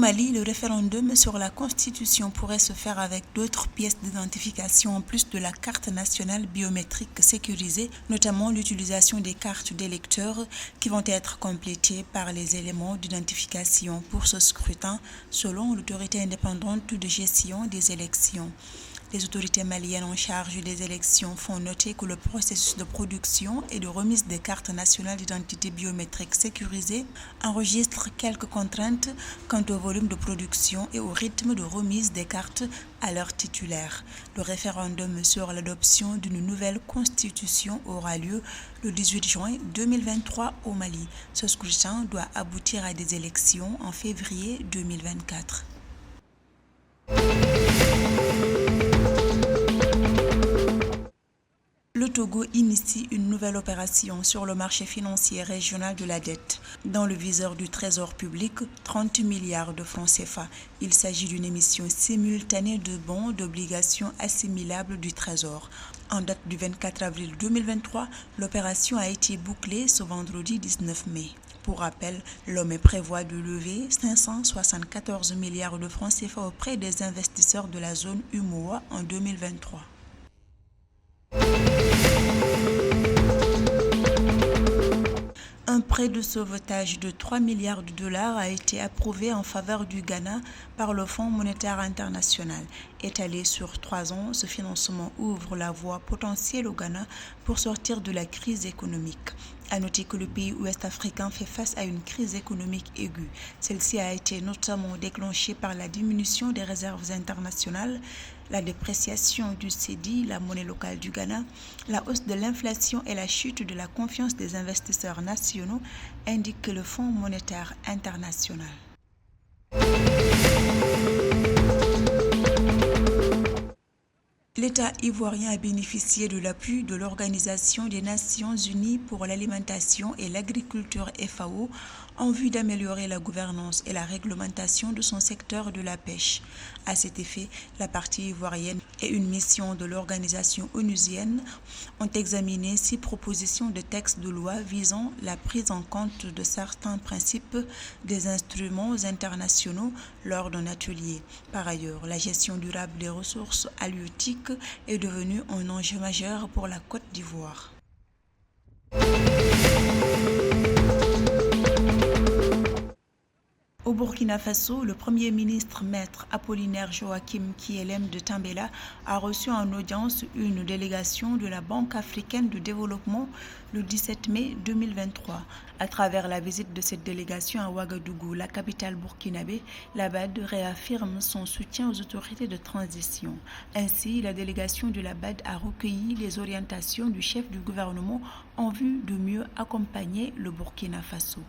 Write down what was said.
Mali, le référendum sur la Constitution pourrait se faire avec d'autres pièces d'identification en plus de la carte nationale biométrique sécurisée, notamment l'utilisation des cartes d'électeurs qui vont être complétées par les éléments d'identification pour ce scrutin, selon l'autorité indépendante de gestion des élections. Les autorités maliennes en charge des élections font noter que le processus de production et de remise des cartes nationales d'identité biométrique sécurisées enregistre quelques contraintes quant au volume de production et au rythme de remise des cartes à leurs titulaires. Le référendum sur l'adoption d'une nouvelle constitution aura lieu le 18 juin 2023 au Mali. Ce scrutin doit aboutir à des élections en février 2024. Le Togo initie une nouvelle opération sur le marché financier régional de la dette. Dans le viseur du Trésor public, 30 milliards de francs CFA. Il s'agit d'une émission simultanée de bons d'obligations assimilables du Trésor. En date du 24 avril 2023, l'opération a été bouclée ce vendredi 19 mai. Pour rappel, l'OME prévoit de lever 574 milliards de francs CFA auprès des investisseurs de la zone UMOA en 2023. Un prêt de sauvetage de 3 milliards de dollars a été approuvé en faveur du Ghana par le Fonds monétaire international. Étalé sur 3 ans, ce financement ouvre la voie potentielle au Ghana pour sortir de la crise économique. À noter que le pays ouest-africain fait face à une crise économique aiguë. Celle-ci a été notamment déclenchée par la diminution des réserves internationales, la dépréciation du cedi, la monnaie locale du Ghana, la hausse de l'inflation et la chute de la confiance des investisseurs nationaux, indique le Fonds monétaire international. L'État ivoirien a bénéficié de l'appui de l'Organisation des Nations Unies pour l'alimentation et l'agriculture FAO en vue d'améliorer la gouvernance et la réglementation de son secteur de la pêche. À cet effet, la partie ivoirienne et une mission de l'organisation onusienne ont examiné 6 propositions de textes de loi visant la prise en compte de certains principes des instruments internationaux lors d'un atelier. Par ailleurs, la gestion durable des ressources halieutiques est devenue un enjeu majeur pour la Côte d'Ivoire. Au Burkina Faso, le Premier ministre Maître Apollinaire Joachim Kyelem de Tambela a reçu en audience une délégation de la Banque africaine de développement le 17 mai 2023. À travers la visite de cette délégation à Ouagadougou, la capitale burkinabé, la BAD réaffirme son soutien aux autorités de transition. Ainsi, la délégation de la BAD a recueilli les orientations du chef du gouvernement en vue de mieux accompagner le Burkina Faso.